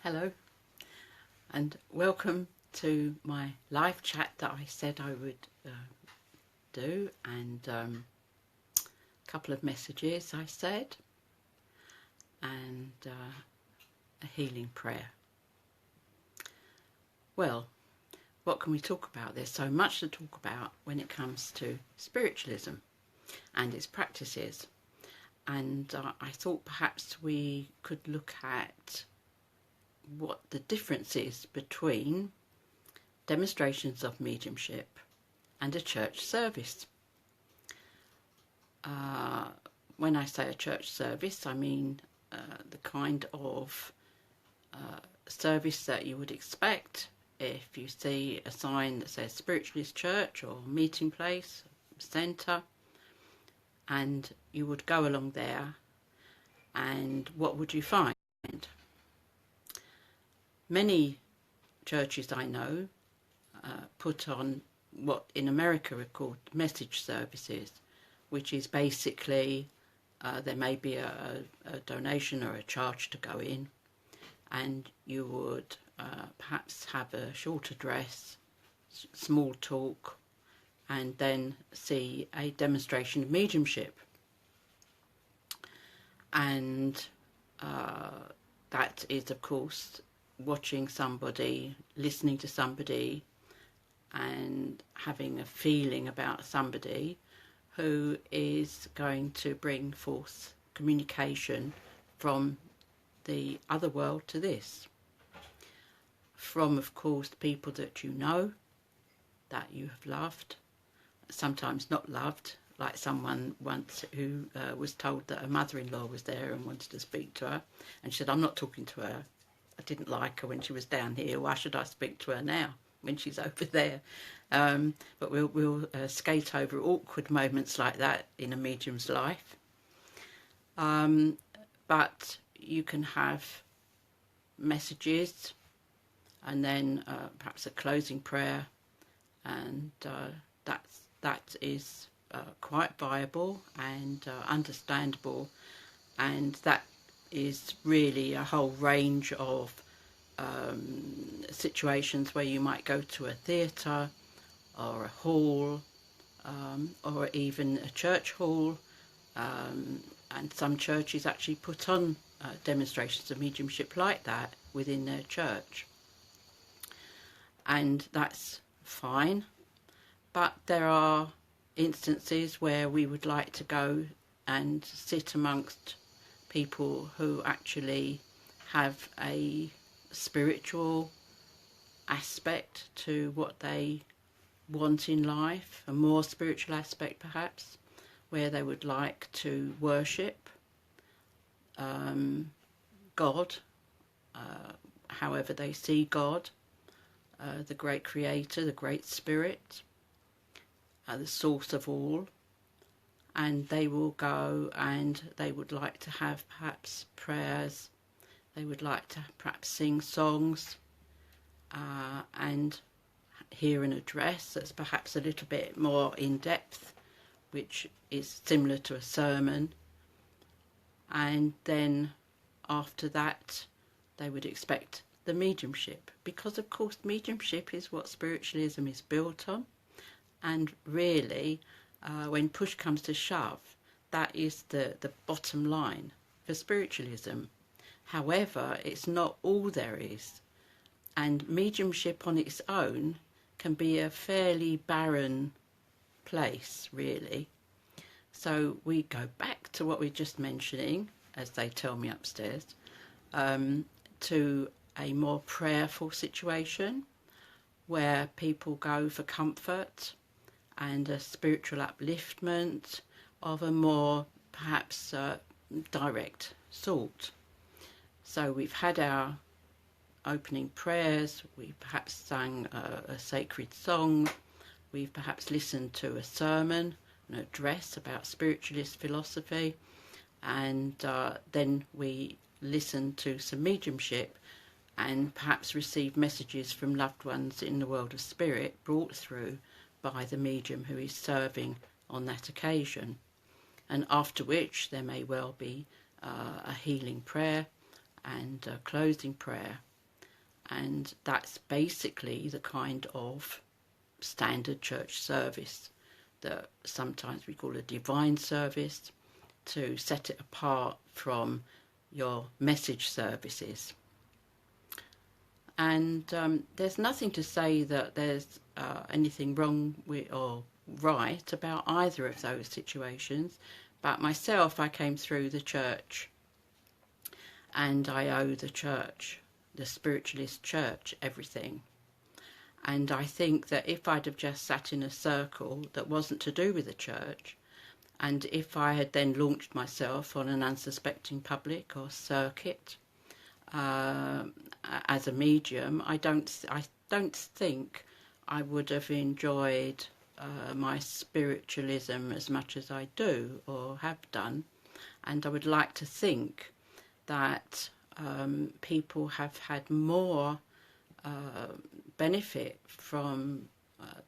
Hello and welcome to my live chat that I said I would do, and a couple of messages I said, and a healing prayer. Well, what can we talk about? There's so much to talk about when it comes to spiritualism and its practices, and I thought perhaps we could look at what the difference is between demonstrations of mediumship and a church service. When I say a church service, I mean the kind of service that you would expect if you see a sign that says Spiritualist Church or meeting place, centre, and you would go along there, and what would you find? Many churches I know put on what in America are called message services, which is basically there may be a donation or a charge to go in, and you would perhaps have a short address, small talk, and then see a demonstration of mediumship. And that is, of course, watching somebody, listening to somebody, and having a feeling about somebody who is going to bring forth communication from the other world to this. From, of course, people that you know, that you have loved, sometimes not loved, like someone once who was told that her mother-in-law was there and wanted to speak to her, and she said, "I'm not talking to her. I didn't like her when she was down here. Why should I speak to her now when she's over there?" But we'll skate over awkward moments like that in a medium's life. But you can have messages, and then perhaps a closing prayer, and that is quite viable and understandable, and that is really a whole range of situations where you might go to a theatre or a hall, or even a church hall, and some churches actually put on demonstrations of mediumship like that within their church, and that's fine. But there are instances where we would like to go and sit amongst people who actually have a spiritual aspect to what they want in life, a more spiritual aspect perhaps, where they would like to worship God, however they see God, the great creator, the great spirit, the source of all. And they will go and they would like to have perhaps prayers, they would like to perhaps sing songs, and hear an address that's perhaps a little bit more in depth, which is similar to a sermon. And then after that they would expect the mediumship, because of course mediumship is what spiritualism is built on, and really when push comes to shove, that is the bottom line for spiritualism. However, it's not all there is, and mediumship on its own can be a fairly barren place, really. So we go back to what we were just mentioning, as they tell me upstairs, to a more prayerful situation where people go for comfort and a spiritual upliftment of a more perhaps direct sort. So we've had our opening prayers, we perhaps sang a sacred song, we've perhaps listened to a sermon, an address about spiritualist philosophy, and then we listened to some mediumship and perhaps received messages from loved ones in the world of spirit brought through by the medium who is serving on that occasion. And after which there may well be a healing prayer and a closing prayer. and that's basically the kind of standard church service that sometimes we call a divine service, to set it apart from your message services. And there's nothing to say that there's anything wrong with or right about either of those situations. But myself, I came through the church, and I owe the church, the Spiritualist church, everything. And I think that if I'd have just sat in a circle that wasn't to do with the church, and if I had then launched myself on an unsuspecting public or circuit as a medium, I don't think I would have enjoyed my spiritualism as much as I do or have done. And I would like to think that people have had more benefit from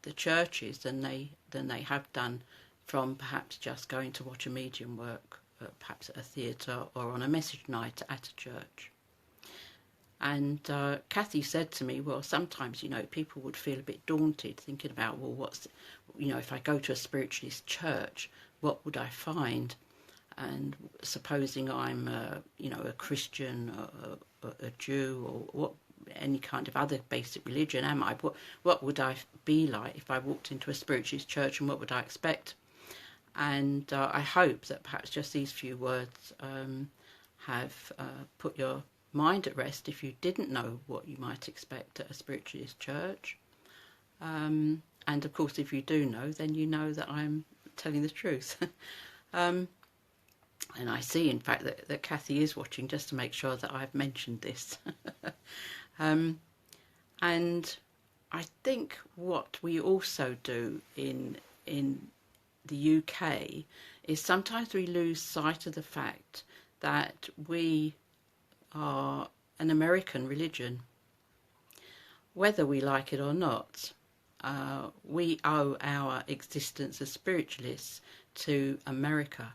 the churches than they have done from perhaps just going to watch a medium work, perhaps at a theatre or on a message night at a church. And Kathy said to me, well, sometimes, people would feel a bit daunted thinking about, well, if I go to a spiritualist church, what would I find? And supposing I'm, a Christian, or a Jew, or any kind of other basic religion, am I? What would I be like if I walked into a spiritualist church, and what would I expect? And I hope that perhaps just these few words have put your mind at rest if you didn't know what you might expect at a spiritualist church. And of course, if you do know, then you know that I'm telling the truth. And I see, in fact, that Kathy is watching, just to make sure that I've mentioned this. And I think what we also do in the UK is sometimes we lose sight of the fact that we are an American religion. Whether we like it or not, we owe our existence as spiritualists to America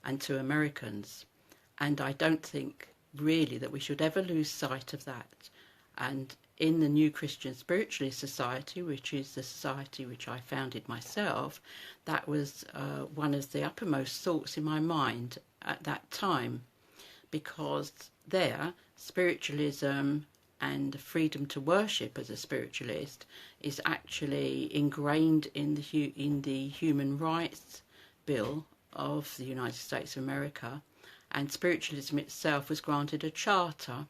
and to Americans. And I don't think really that we should ever lose sight of that. And in the New Christian Spiritualist Society, which is the society which I founded myself, that was one of the uppermost thoughts in my mind at that time, because there, spiritualism and the freedom to worship as a spiritualist is actually ingrained in the Human Rights Bill of the United States of America, and spiritualism itself was granted a charter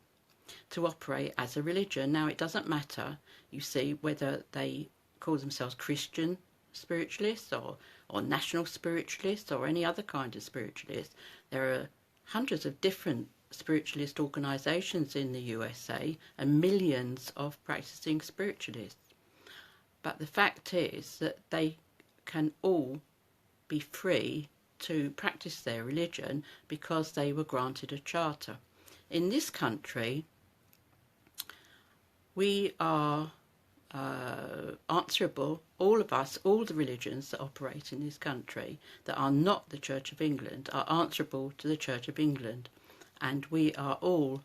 to operate as a religion. Now, it doesn't matter, you see, whether they call themselves Christian spiritualists or national spiritualists or any other kind of spiritualist. There are hundreds of different spiritualist organisations in the USA and millions of practising spiritualists. But the fact is that they can all be free to practice their religion because they were granted a charter. In this country, we are answerable, all of us, all the religions that operate in this country that are not the Church of England are answerable to the Church of England. And we are all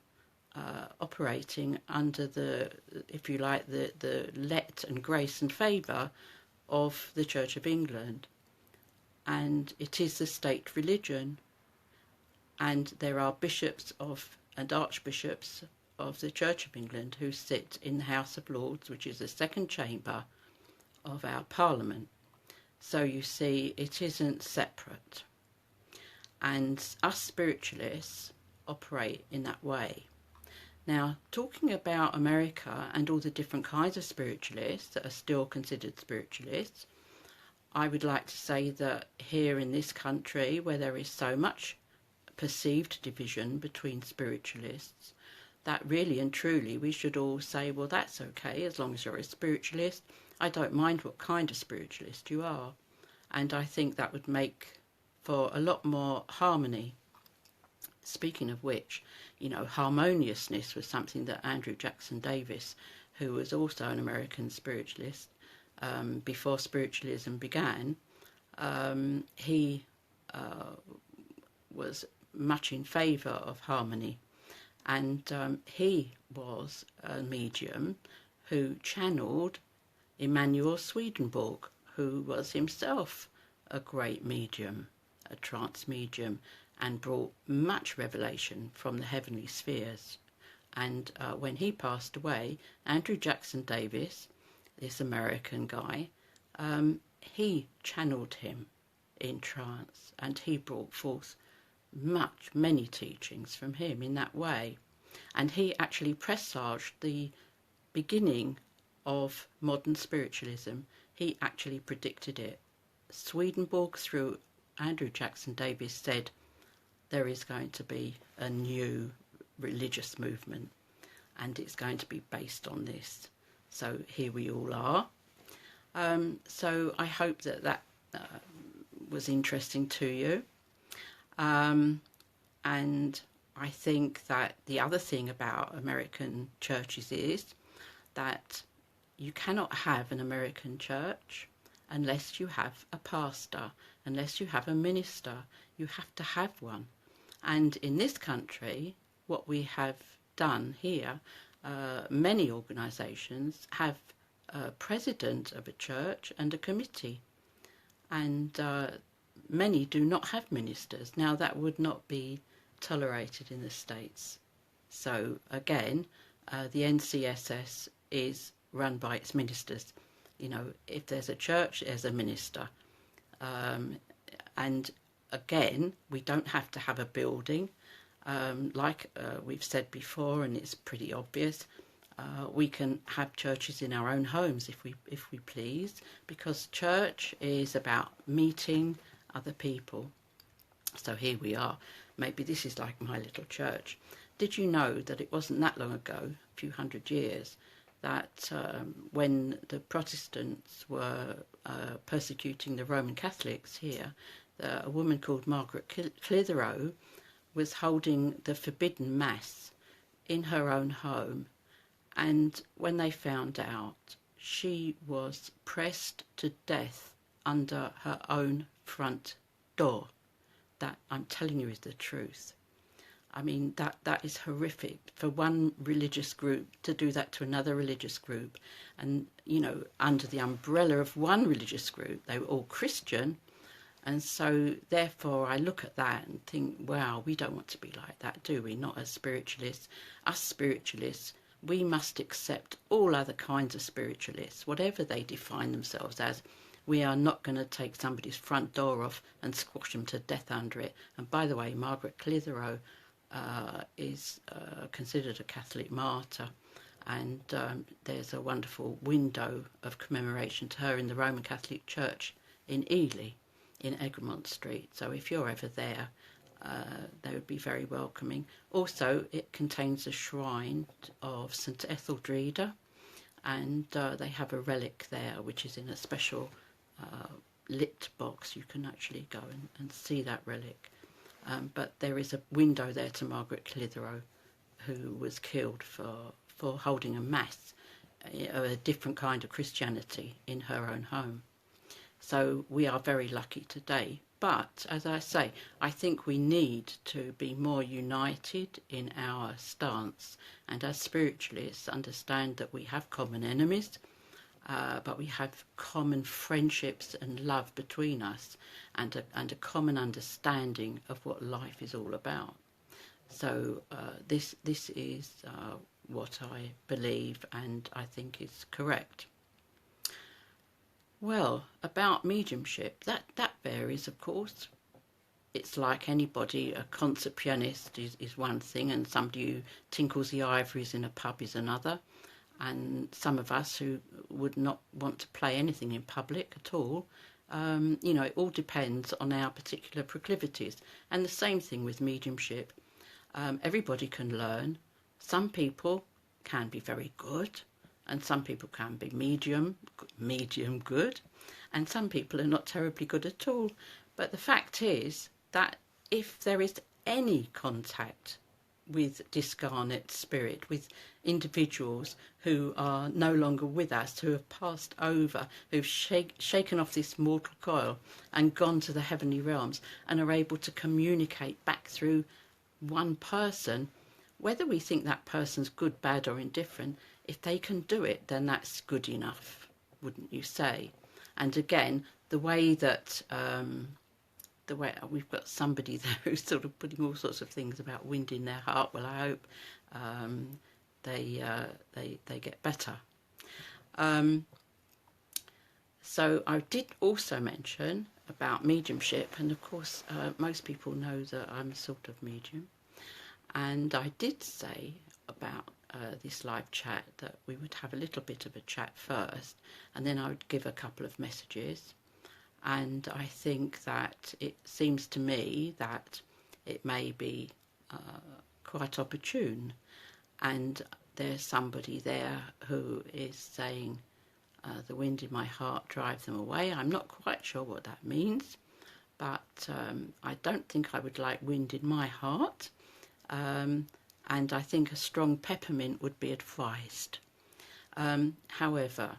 operating under the, if you like, the let and grace and favour of the Church of England. And it is the state religion. And there are bishops and archbishops of the Church of England who sit in the House of Lords, which is the second chamber of our Parliament. So you see, it isn't separate. And us spiritualists operate in that way. Now, talking about America and all the different kinds of spiritualists that are still considered spiritualists, I would like to say that here in this country, where there is so much perceived division between spiritualists, that really and truly we should all say, well, that's okay, as long as you're a spiritualist. I don't mind what kind of spiritualist you are. And I think that would make for a lot more harmony. Speaking of which, harmoniousness was something that Andrew Jackson Davis, who was also an American spiritualist, before spiritualism began, he was much in favour of harmony. And he was a medium who channeled Emanuel Swedenborg, who was himself a great medium, a trance medium, and brought much revelation from the heavenly spheres. And when he passed away, Andrew Jackson Davis, this American guy, he channeled him in trance, and he brought forth many teachings from him in that way. And he actually presaged the beginning of modern spiritualism. He actually predicted it. Swedenborg, through Andrew Jackson Davis, said there is going to be a new religious movement, and it's going to be based on this. So here we all are. So I hope that was interesting to you. And I think that the other thing about American churches is that you cannot have an American church unless you have a pastor, unless you have a minister. You have to have one. And in this country, what we have done here, many organisations have a president of a church and a committee. And many do not have ministers. Now, that would not be tolerated in the States. So, again, the NCSS is run by its ministers. You know, if there's a church, there's a minister. And, again, we don't have to have a building. Like we've said before, and it's pretty obvious, we can have churches in our own homes if we please, because church is about meeting other people. So here we are. Maybe this is like my little church. Did you know that it wasn't that long ago, a few hundred years, that when the Protestants were persecuting the Roman Catholics here, a woman called Margaret Clitheroe was holding the forbidden mass in her own home, and when they found out, she was pressed to death under her own front door. That, I'm telling you, is the truth. I mean, that is horrific for one religious group to do that to another religious group. And, you know, under the umbrella of one religious group, they were all Christian. And so, therefore, I look at that and think, wow, we don't want to be like that, do we? Not as spiritualists. Us spiritualists, we must accept all other kinds of spiritualists, whatever they define themselves as. We are not going to take somebody's front door off and squash them to death under it. And by the way, Margaret Clitheroe is considered a Catholic martyr, and there's a wonderful window of commemoration to her in the Roman Catholic Church in Ely, in Egremont Street. So if you're ever there, they would be very welcoming. Also, it contains a shrine of St Etheldreda, and they have a relic there which is in a special lit box. You can actually go and see that relic. But there is a window there to Margaret Clitheroe, who was killed for holding a mass, a different kind of Christianity in her own home. So we are very lucky today. But, as I say, I think we need to be more united in our stance, and as spiritualists understand that we have common enemies, but we have common friendships and love between us, and a common understanding of what life is all about. So this is what I believe and I think is correct. Well, about mediumship, that varies, of course. It's like anybody. A concert pianist is one thing, and somebody who tinkles the ivories in a pub is another. And some of us who would not want to play anything in public at all, you know, it all depends on our particular proclivities. And the same thing with mediumship. Everybody can learn. Some people can be very good, and some people can be medium good, and some people are not terribly good at all. But the fact is that if there is any contact with discarnate spirit, with individuals who are no longer with us, who have passed over, who've shaken off this mortal coil and gone to the heavenly realms and are able to communicate back through one person, whether we think that person's good, bad or indifferent, if they can do it, then that's good enough, wouldn't you say? And again, the way we've got somebody there who's sort of putting all sorts of things about wind in their heart. Well, I hope they get better. So I did also mention about mediumship, and of course most people know that I'm a sort of medium, and I did say about this live chat that we would have a little bit of a chat first, and then I would give a couple of messages. And I think that it seems to me that it may be quite opportune, and there's somebody there who is saying the wind in my heart drive them away. I'm not quite sure what that means, but I don't think I would like wind in my heart, and I think a strong peppermint would be advised. However,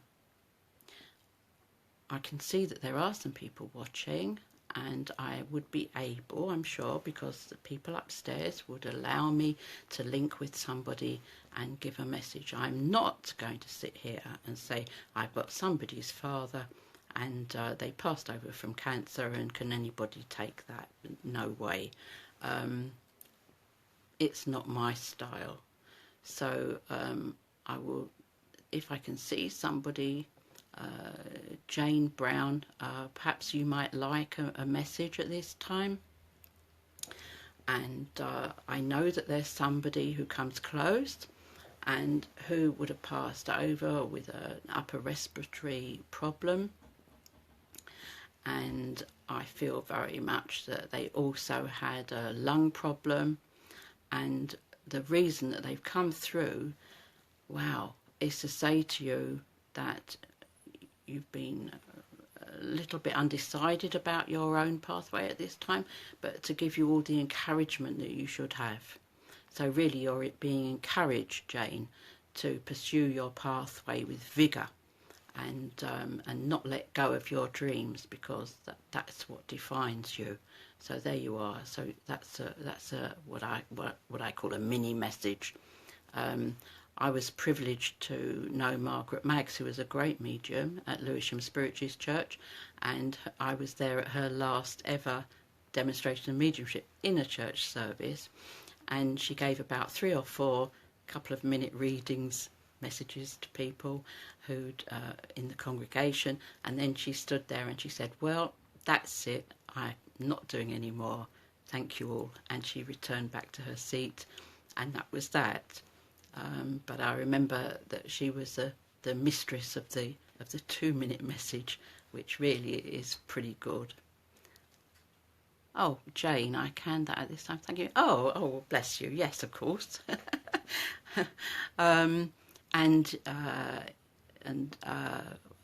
I can see that there are some people watching, and I would be able, I'm sure, because the people upstairs would allow me to link with somebody and give a message. I'm not going to sit here and say, I've got somebody's father and they passed over from cancer and can anybody take that? No way. It's not my style. So I will, if I can see somebody, Jane Brown, perhaps you might like a message at this time. And I know that there's somebody who comes close and who would have passed over with an upper respiratory problem, and I feel very much that they also had a lung problem, and the reason that they've come through, wow, is to say to you that you've been a little bit undecided about your own pathway at this time, but to give you all the encouragement that you should have. So really you're being encouraged, Jane, to pursue your pathway with vigour and not let go of your dreams, because that's what defines you. So there you are. So that's what I call a mini message. I was privileged to know Margaret Maggs, who was a great medium at Lewisham Spiritualist Church, and I was there at her last ever demonstration of mediumship in a church service, and she gave about 3 or 4 couple-of-minute readings, messages to people who'd in the congregation, and then she stood there and she said, well, that's it, I'm not doing any more, thank you all, and she returned back to her seat, and that was that. But I remember that she was the mistress of the 2-minute message, which really is pretty good. Oh, Jane, I canned that at this time. Thank you. Oh, bless you. Yes, of course. And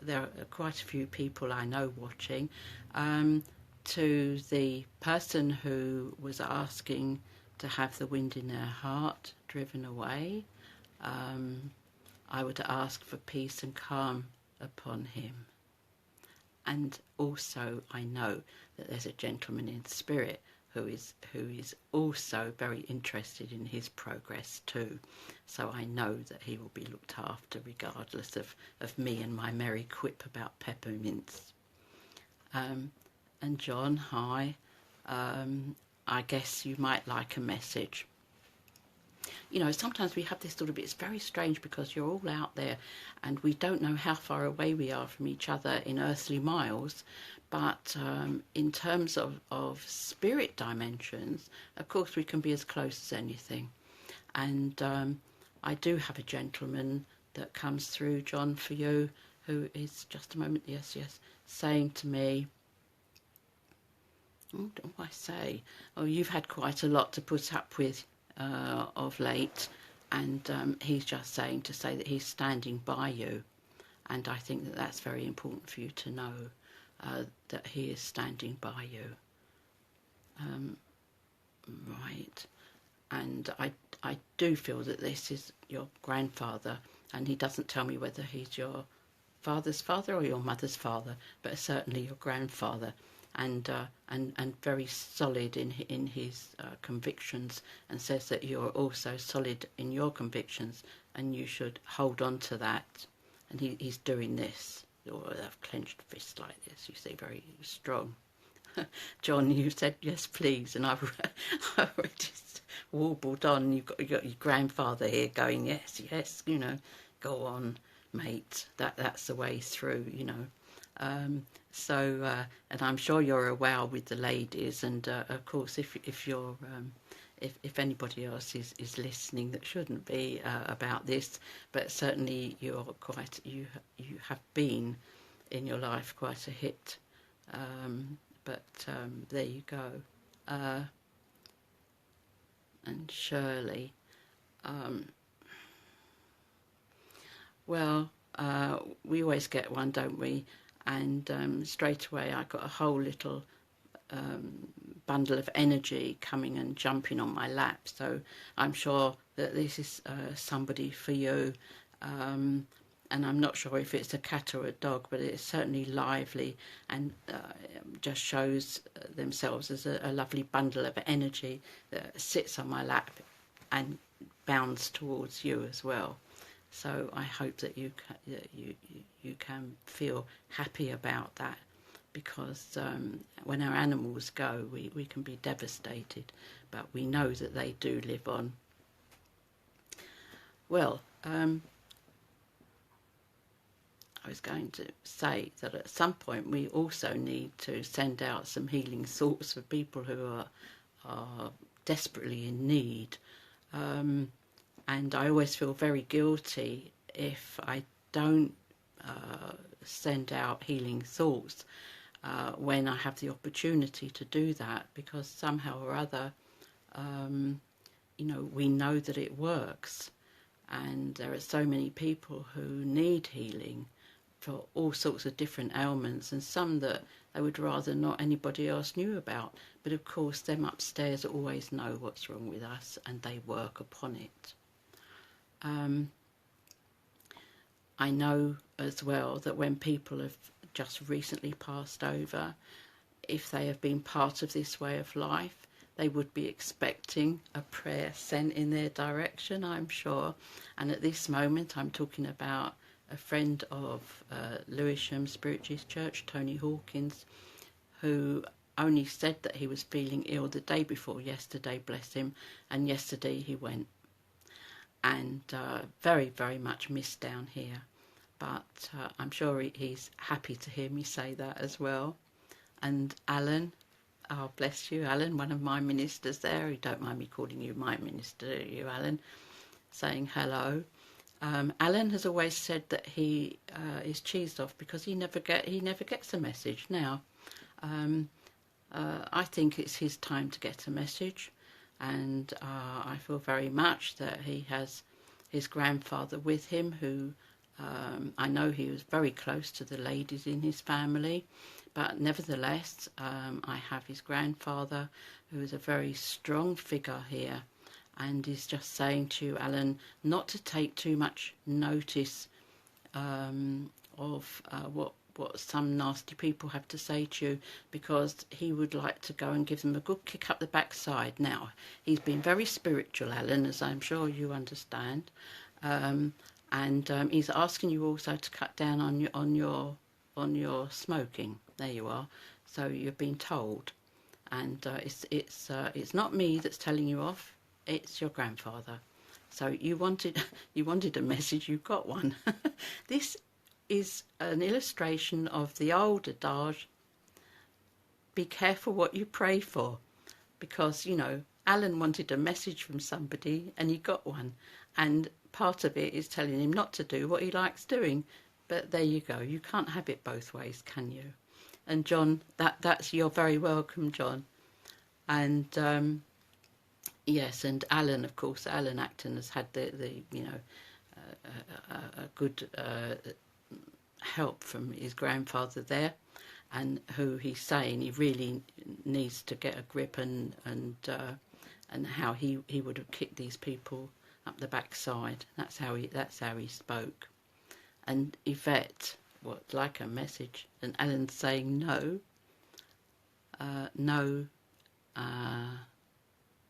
there are quite a few people I know watching. To the person who was asking to have the wind in their heart driven away, I would ask for peace and calm upon him. And also I know that there's a gentleman in spirit who is also very interested in his progress too. So I know that he will be looked after regardless of me and my merry quip about peppermints. And John, hi. I guess you might like a message. You know, sometimes we have this sort of, it's very strange because you're all out there and we don't know how far away we are from each other in earthly miles, but in terms of spirit dimensions, of course we can be as close as anything. And I do have a gentleman that comes through, John, for you, who is, just a moment, yes, saying to me, what do I say? Oh, you've had quite a lot to put up with of late, and he's just saying to say that he's standing by you, and I think that that's very important for you to know, that he is standing by you. Right, and I do feel that this is your grandfather, and he doesn't tell me whether he's your father's father or your mother's father, but certainly your grandfather. and very solid in his convictions, and says that you're also solid in your convictions, and you should hold on to that. And he's doing this, or a clenched fist like this, you see, very strong. John, you said yes, please, and I've just warbled on. You've got your grandfather here going, yes, yes, you know, go on, mate. That's the way through, you know. And I'm sure you're a wow with the ladies, and of course, if you're if anybody else is listening that shouldn't be about this, but certainly you have been in your life quite a hit. But there you go. And Shirley, well, we always get one, don't we? And straight away I got a whole little bundle of energy coming and jumping on my lap. So I'm sure that this is somebody for you. And I'm not sure if it's a cat or a dog, but it's certainly lively and just shows themselves as a lovely bundle of energy that sits on my lap and bounds towards you as well. So I hope that you can feel happy about that, because when our animals go, we can be devastated, but we know that they do live on. Well, I was going to say that at some point we also need to send out some healing thoughts for people who are desperately in need. And I always feel very guilty if I don't send out healing thoughts when I have the opportunity to do that, because somehow or other, you know, we know that it works. And there are so many people who need healing for all sorts of different ailments, and some that they would rather not anybody else knew about. But of course, them upstairs always know what's wrong with us, and they work upon it. I know as well that when people have just recently passed over, if they have been part of this way of life, they would be expecting a prayer sent in their direction, I'm sure. And at this moment, I'm talking about a friend of Lewisham Spiritualist Church, Tony Hawkins, who only said that he was feeling ill the day before yesterday, bless him, and yesterday he went. And very, very much missed down here. But I'm sure he's happy to hear me say that as well. And Alan, oh bless you, Alan, one of my ministers there. You don't mind me calling you my minister, do you, Alan? Saying hello. Alan has always said that he is cheesed off because he never gets a message now. I think it's his time to get a message, and I feel very much that he has his grandfather with him, who I know he was very close to the ladies in his family, but nevertheless I have his grandfather, who is a very strong figure here, and is just saying to you, Alan, not to take too much notice of what some nasty people have to say to you, because he would like to go and give them a good kick up the backside. Now, he's been very spiritual, Alan, as I'm sure you understand, and he's asking you also to cut down on your smoking. There you are. So you've been told, and it's not me that's telling you off. It's your grandfather. So you wanted a message, you got one. This is an illustration of the old adage, be careful what you pray for. Because, you know, Alan wanted a message from somebody and he got one. And part of it is telling him not to do what he likes doing. But there you go. You can't have it both ways, can you? And John, that's you're very welcome, John. And yes, and Alan, of course, Alan Acton has had the you know, a good help from his grandfather there, and who he's saying he really needs to get a grip, and how he would have kicked these people up the backside. That's how he spoke. And Yvette, what, like a message, and Alan's saying no. no,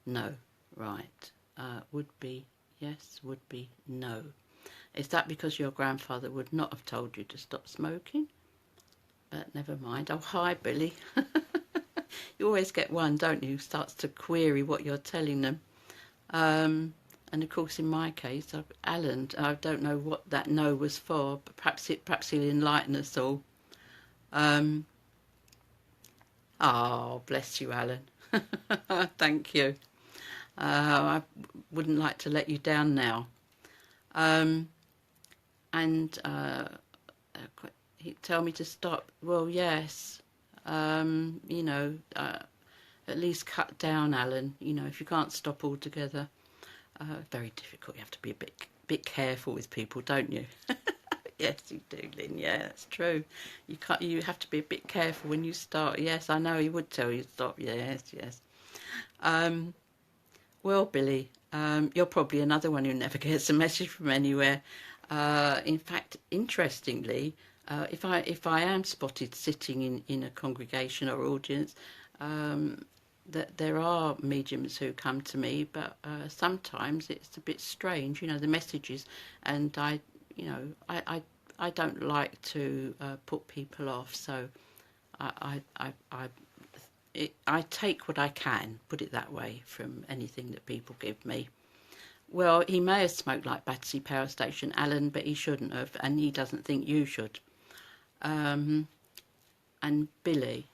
no, right. Would be yes, would be no. Is that because your grandfather would not have told you to stop smoking? But never mind. Oh, hi, Billy. You always get one, don't you, who starts to query what you're telling them. And of course, in my case, Alan, I don't know what that no was for, but perhaps he'll enlighten us all. Oh, bless you, Alan. Thank you. I wouldn't like to let you down now. He'd tell me to stop. Well, yes. You know, at least cut down, Alan. You know, if you can't stop altogether. Very difficult. You have to be a bit careful with people, don't you? Yes, you do, Lynn. Yeah, that's true. You have to be a bit careful when you start. Yes, I know he would tell you to stop. Yes, yes. Well, Billy, you're probably another one who never gets a message from anywhere. In fact, interestingly, if I am spotted sitting in a congregation or audience, that there are mediums who come to me, but sometimes it's a bit strange, you know, the messages, and I don't like to put people off, so I take what I can, put it that way, from anything that people give me. Well, he may have smoked like Battersea Power Station, Alan, but he shouldn't have, and he doesn't think you should. And Billy.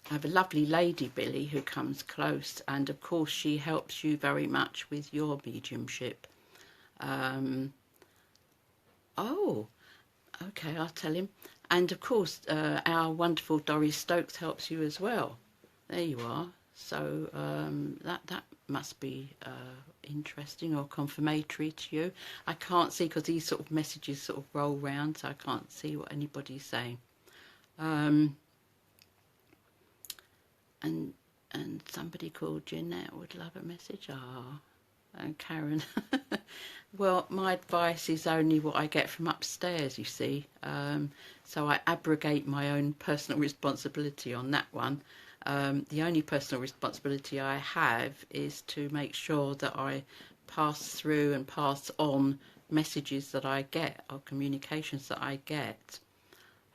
I have a lovely lady, Billy, who comes close, and of course she helps you very much with your mediumship. Oh, okay, I'll tell him. And of course, our wonderful Doris Stokes helps you as well. There you are. So that must be interesting or confirmatory to you. I can't see, because these sort of messages sort of roll round, so I can't see what anybody's saying. And somebody called Jeanette would love a message. And Karen. Well, my advice is only what I get from upstairs, you see. So I abrogate my own personal responsibility on that one. The only personal responsibility I have is to make sure that I pass through and pass on messages that I get, or communications that I get.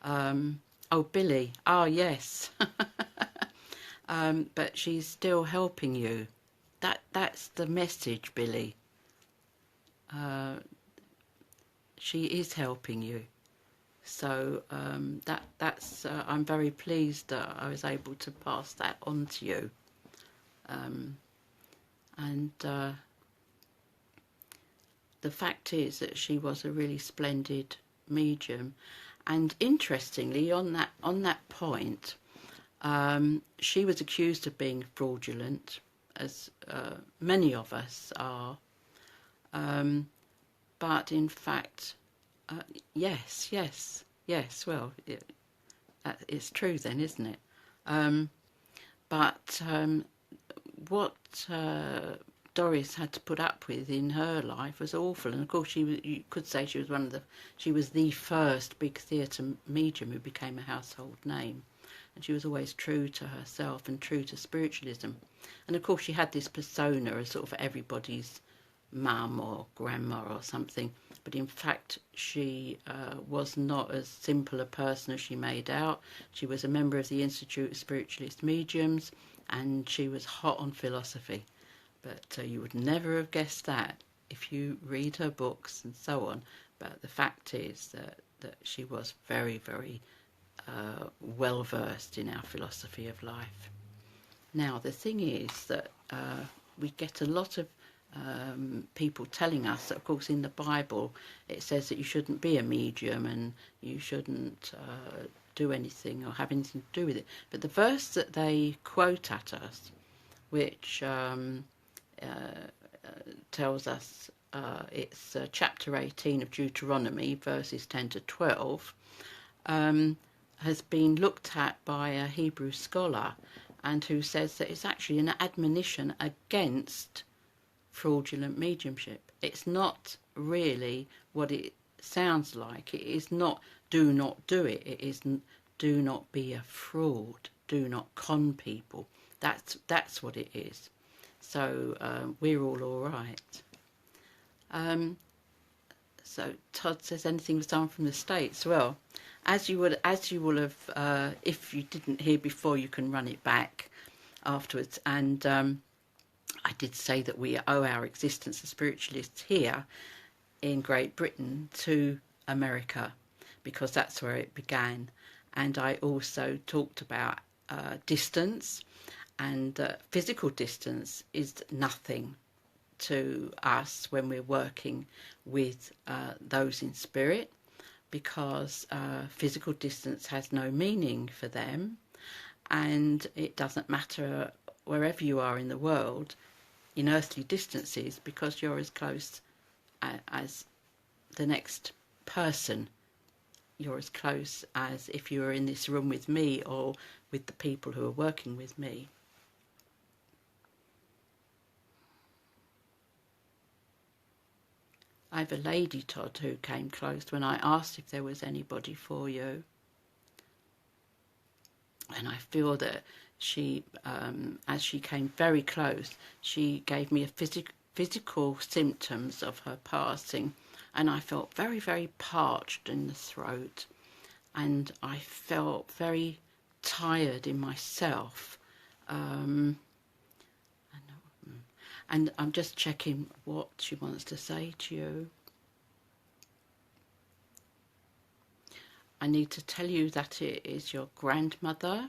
Oh, Billy. Oh, yes. But she's still helping you. That's the message, Billy. She is helping you. So that's I'm very pleased that I was able to pass that on to you. And the fact is that she was a really splendid medium. And interestingly, on that point, she was accused of being fraudulent, as many of us are. But in fact, yes. Well, it's true then, isn't it? But what Doris had to put up with in her life was awful. And of course, you could say she was the first big theatre medium who became a household name. And she was always true to herself and true to spiritualism. And of course, she had this persona as sort of everybody's mum or grandma or something. But in fact, she was not as simple a person as she made out. She was a member of the Institute of Spiritualist Mediums, and she was hot on philosophy. But you would never have guessed that if you read her books and so on. But the fact is that she was very, very well versed in our philosophy of life. Now, the thing is that we get a lot of people telling us that, of course, in the Bible it says that you shouldn't be a medium and you shouldn't do anything or have anything to do with it. But the verse that they quote at us, which tells us it's chapter 18 of Deuteronomy, verses 10 to 12, has been looked at by a Hebrew scholar, and who says that it's actually an admonition against fraudulent mediumship. It's not really what it sounds like. It is not do not do it. It is do not be a fraud, do not con people. That's what it is. So we're all right. So Todd says, anything was done from the States. Well, as you will have, if you didn't hear before, you can run it back afterwards. And I did say that we owe our existence as spiritualists here in Great Britain to America, because that's where it began. And I also talked about distance, and physical distance is nothing to us when we're working with those in spirit, because physical distance has no meaning for them, and it doesn't matter wherever you are in the world in earthly distances, because you're as close as the next person. You're as close as if you were in this room with me or with the people who are working with me. I have a lady, Todd, who came close when I asked if there was anybody for you. And I feel that she, as she came very close, she gave me a physical symptoms of her passing. And I felt very, very parched in the throat. And I felt very tired in myself. And I'm just checking what she wants to say to you. I need to tell you that it is your grandmother.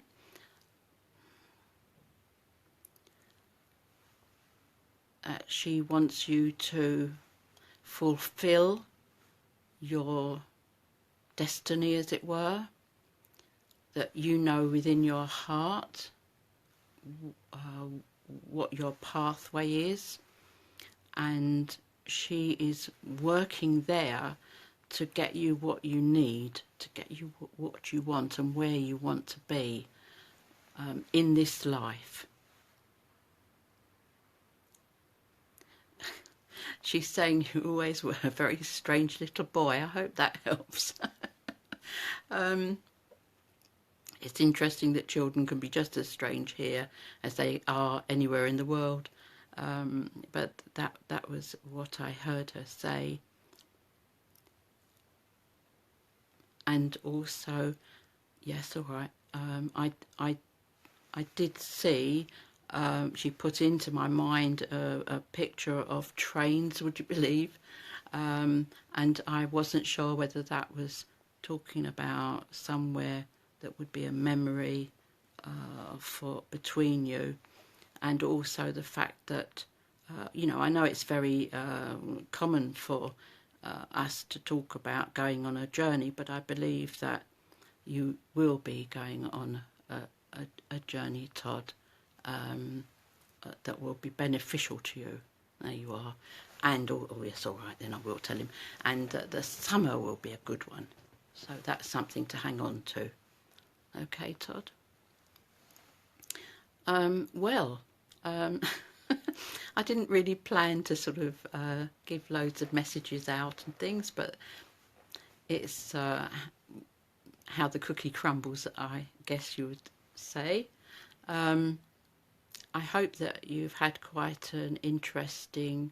She wants you to fulfill your destiny, as it were, that you know within your heart what your pathway is, and she is working there to get you what you need, to get you what you want and where you want to be in this life. She's saying you always were a very strange little boy. I hope that helps. It's interesting that children can be just as strange here as they are anywhere in the world. But that was what I heard her say. And also, yes, all right. I did see. She put into my mind a picture of trains, would you believe? And I wasn't sure whether that was talking about somewhere that would be a memory for between you, and also the fact that, I know it's very common for us to talk about going on a journey, but I believe that you will be going on a journey, Todd, that will be beneficial to you. There you are. And, oh yes, all right, then I will tell him. And the summer will be a good one. So that's something to hang on to. Okay, Todd? I didn't really plan to sort of give loads of messages out and things, but it's how the cookie crumbles, I guess you would say. I hope that you've had quite an interesting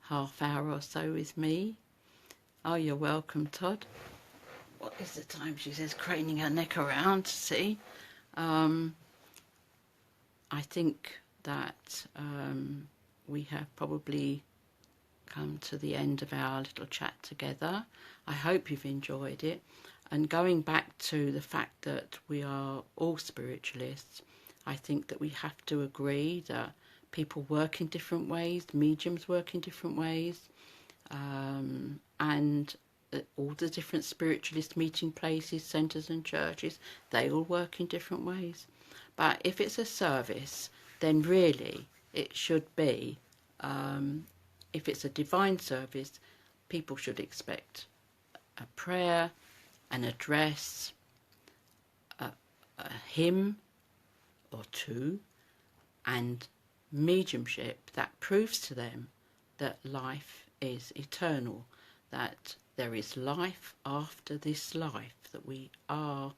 half hour or so with me. Oh, you're welcome, Todd. What is the time? She says, craning her neck around to see. I think that we have probably come to the end of our little chat together. I hope you've enjoyed it. And going back to the fact that we are all spiritualists, I think that we have to agree that people work in different ways, mediums work in different ways, and all the different spiritualist meeting places, centres and churches, they all work in different ways. But if it's a service, then really it should be, if it's a divine service, people should expect a prayer, an address, a hymn or two, and mediumship that proves to them that life is eternal, that there is life after this life, that we are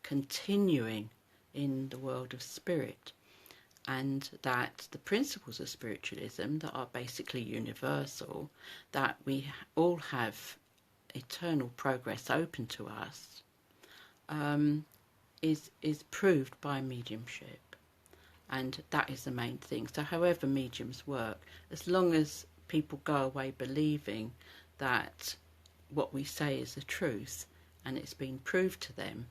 continuing in the world of spirit, and that the principles of spiritualism that are basically universal, that we all have eternal progress open to us, is proved by mediumship. And that is the main thing. So however mediums work, as long as people go away believing that what we say is the truth and it's been proved to them,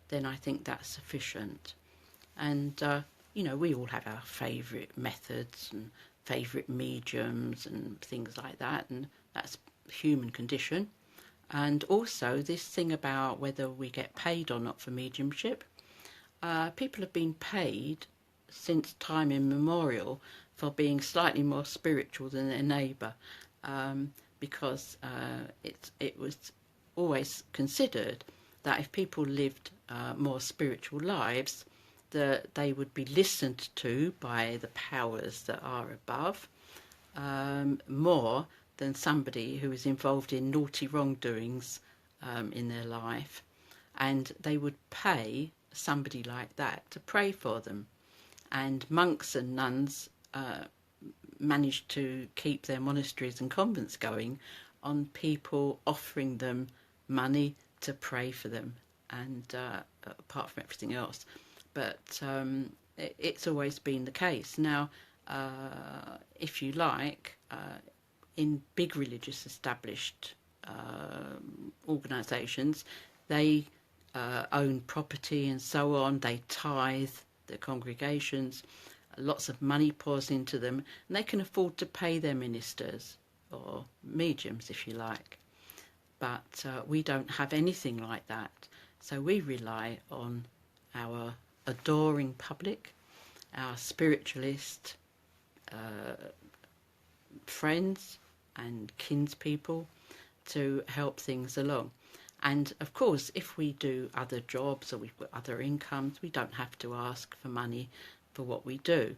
then I think that's sufficient. And, we all have our favourite methods and favourite mediums and things like that, and that's human condition. And also this thing about whether we get paid or not for mediumship, people have been paid since time immemorial for being slightly more spiritual than their neighbour, because it was always considered that if people lived more spiritual lives, that they would be listened to by the powers that are above more than somebody who is involved in naughty wrongdoings in their life, and they would pay somebody like that to pray for them. And monks and nuns managed to keep their monasteries and convents going on people offering them money to pray for them, and apart from everything else. But it's always been the case. Now, if you like, in big religious established organisations, they own property and so on, they tithe the congregations, lots of money pours into them, and they can afford to pay their ministers, or mediums if you like. But we don't have anything like that, so we rely on our adoring public, our spiritualist friends and kinspeople to help things along. And of course, if we do other jobs or we've got other incomes, we don't have to ask for money for what we do.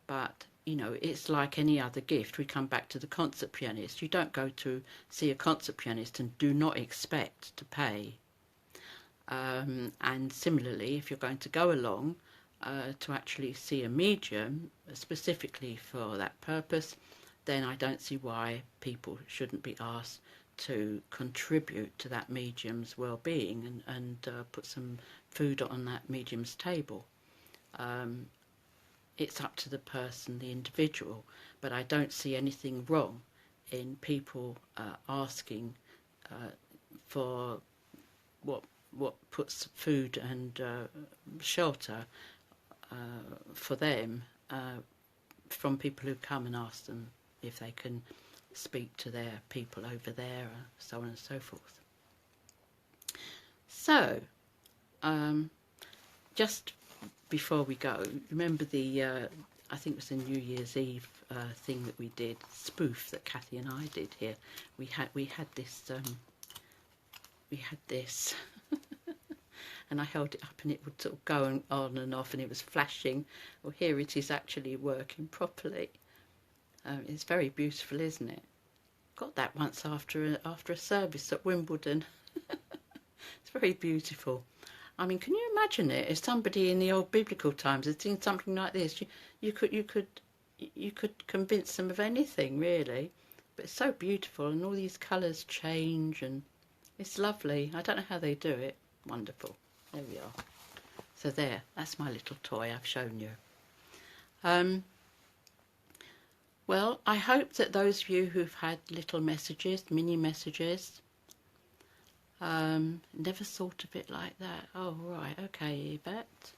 But, it's like any other gift. We come back to the concert pianist. You don't go to see a concert pianist and do not expect to pay. And similarly, if you're going to go along to actually see a medium specifically for that purpose, then I don't see why people shouldn't be asked to contribute to that medium's well-being and put some food on that medium's table. It's up to the person, the individual, but I don't see anything wrong in people asking for what puts food and shelter for them from people who come and ask them if they can speak to their people over there, so on and so forth. So, just before we go, remember the, I think it was the New Year's Eve thing that we did, spoof that Kathy and I did here. We had this, and I held it up and it would sort of go on and off and it was flashing. Well, here it is actually working properly. It's very beautiful, isn't it? Got that once after a service at Wimbledon. It's very beautiful. I mean, can you imagine it? If somebody in the old biblical times had seen something like this, you could convince them of anything, really. But it's so beautiful, and all these colours change, and it's lovely. I don't know how they do it. Wonderful. There we are. So there, that's my little toy I've shown you. Well, I hope that those of you who've had little messages, mini messages, never thought of it like that. Oh, right, okay, Yvette.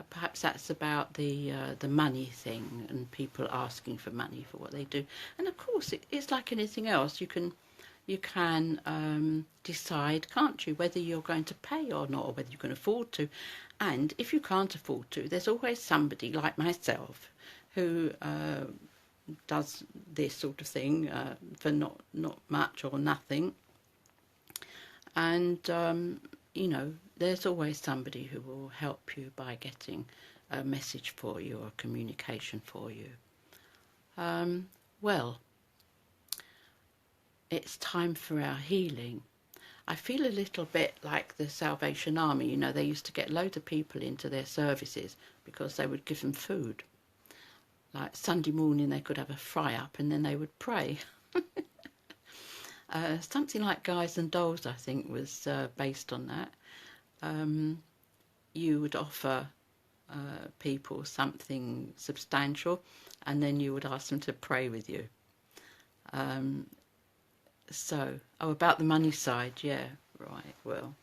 Perhaps that's about the money thing and people asking for money for what they do. And of course, it's like anything else. You can decide, can't you, whether you're going to pay or not, or whether you can afford to. And if you can't afford to, there's always somebody like myself who does this sort of thing for not much or nothing. And, there's always somebody who will help you by getting a message for you or communication for you. Well, it's time for our healing. I feel a little bit like the Salvation Army. You know, they used to get loads of people into their services because they would give them food. Like Sunday morning they could have a fry-up and then they would pray. Something like Guys and Dolls, I think, was based on that. You would offer people something substantial and then you would ask them to pray with you. About the money side, yeah, right, well.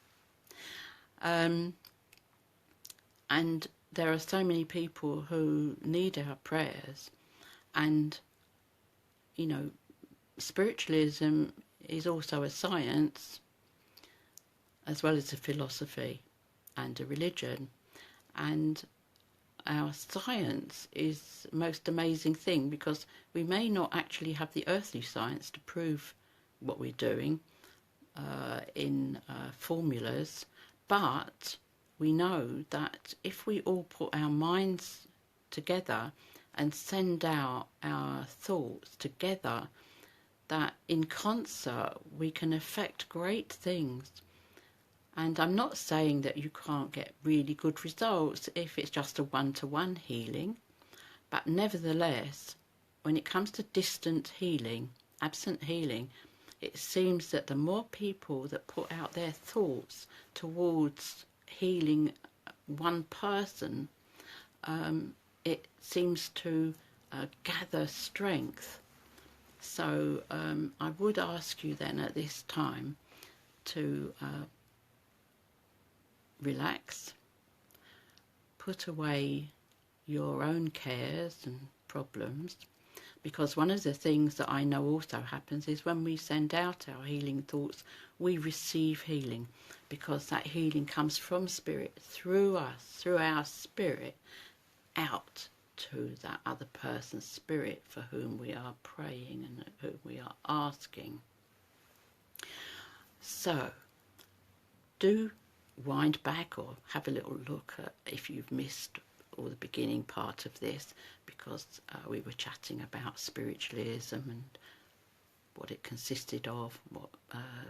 And there are so many people who need our prayers, and, you know, spiritualism is also a science as well as a philosophy and a religion, and our science is the most amazing thing, because we may not actually have the earthly science to prove what we're doing in formulas, but we know that if we all put our minds together and send out our thoughts together, that in concert we can affect great things. And I'm not saying that you can't get really good results if it's just a one-to-one healing, but nevertheless, when it comes to distant healing, absent healing, it seems that the more people that put out their thoughts towards healing one person, it seems to gather strength. So I would ask you then at this time to relax, put away your own cares and problems, because one of the things that I know also happens is when we send out our healing thoughts, we receive healing, because that healing comes from spirit, through us, through our spirit, out to that other person's spirit for whom we are praying and whom we are asking. So, do wind back or have a little look at if you've missed or the beginning part of this, because we were chatting about spiritualism and what it consisted of, what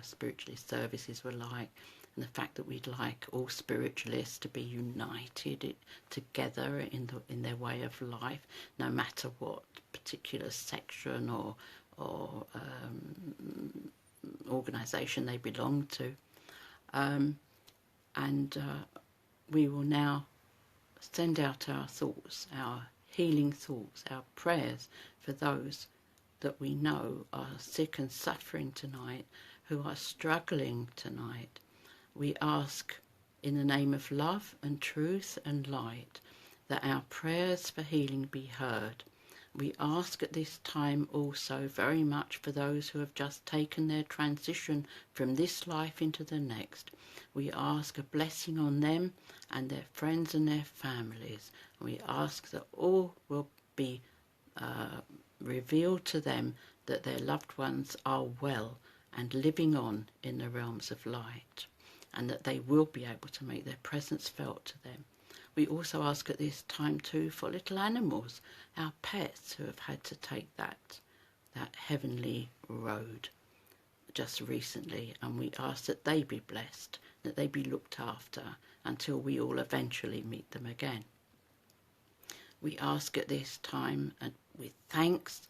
spiritualist services were like, and the fact that we'd like all spiritualists to be united together in their way of life, no matter what particular section or organisation they belong to. We will now send out our thoughts, our healing thoughts, our prayers for those that we know are sick and suffering tonight, who are struggling tonight. We ask in the name of love and truth and light that our prayers for healing be heard. We ask at this time also very much for those who have just taken their transition from this life into the next. We ask a blessing on them and their friends and their families. And we ask that all will be revealed to them that their loved ones are well and living on in the realms of light, and that they will be able to make their presence felt to them. We also ask at this time too for little animals, our pets who have had to take that heavenly road just recently, and we ask that they be blessed, that they be looked after until we all eventually meet them again. We ask at this time, and with thanks,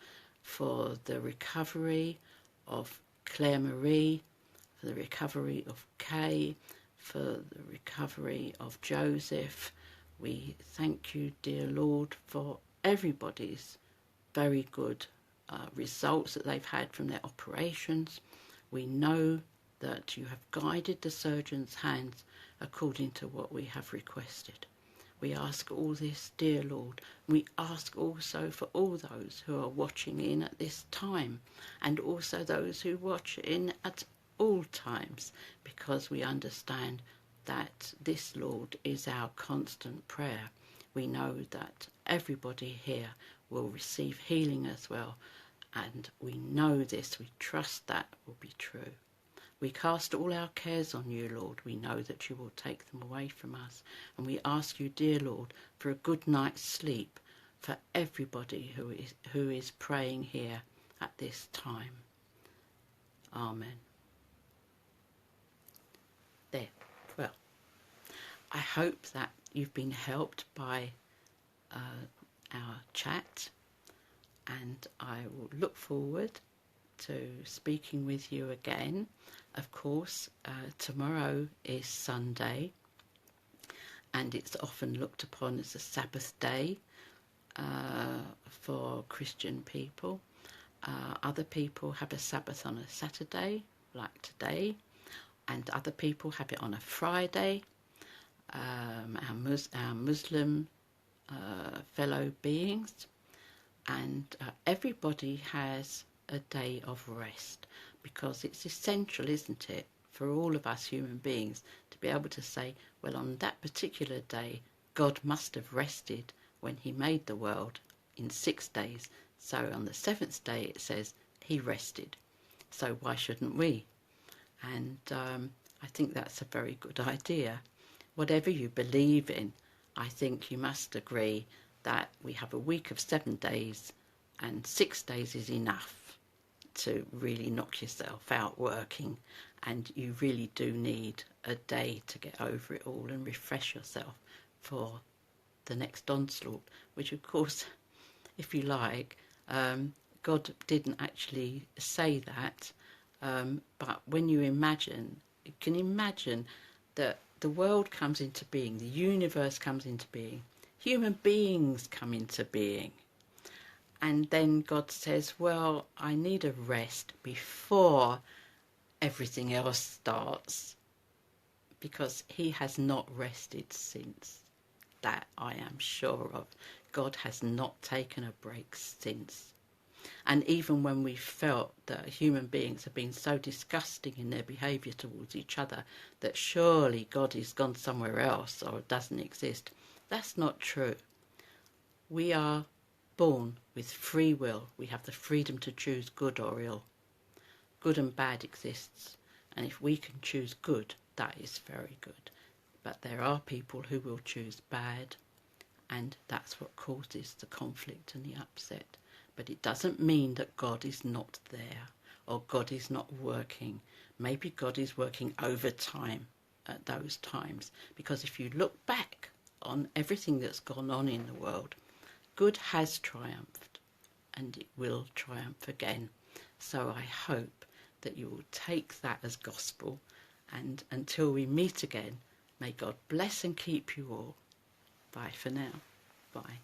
for the recovery of Claire Marie, for the recovery of Kay, for the recovery of Joseph. We thank you, dear Lord, for everybody's very good results that they've had from their operations. We know that you have guided the surgeon's hands according to what we have requested. We ask all this, dear Lord. We ask also for all those who are watching in at this time, and also those who watch in at all times, because we understand that this, Lord, is our constant prayer. We know that everybody here will receive healing as well, and we know this, we trust that will be true. We cast all our cares on you, Lord. We know that you will take them away from us. And we ask you, dear Lord, for a good night's sleep for everybody who is praying here at this time. Amen. There. Well, I hope that you've been helped by our chat, and I will look forward to speaking with you again. Of course, tomorrow is Sunday, and it's often looked upon as a Sabbath day for Christian people. Other people have a Sabbath on a Saturday, like today, and other people have it on a Friday. Our Muslim fellow beings, and everybody has a day of rest, because it's essential, isn't it, for all of us human beings to be able to say, well, on that particular day, God must have rested when he made the world in 6 days. So on the 7th day it says he rested. So why shouldn't we? And I think that's a very good idea. Whatever you believe in, I think you must agree that we have a week of 7 days, and 6 days is enough to really knock yourself out working, and you really do need a day to get over it all and refresh yourself for the next onslaught, which of course, if you like, God didn't actually say that, but when you can imagine that the world comes into being, the universe comes into being, human beings come into being, and then God says, well, I need a rest before everything else starts, because he has not rested since. That I am sure of. God has not taken a break since. And even when we felt that human beings have been so disgusting in their behaviour towards each other that surely God has gone somewhere else or doesn't exist, that's not true. We are born with free will. We have the freedom to choose good or ill. Good and bad exists, and if we can choose good, that is very good. But there are people who will choose bad, and that's what causes the conflict and the upset. But it doesn't mean that God is not there, or God is not working. Maybe God is working overtime at those times, because if you look back on everything that's gone on in the world, good has triumphed, and it will triumph again. So I hope that you will take that as gospel, and until we meet again, may God bless and keep you all. Bye for now. Bye.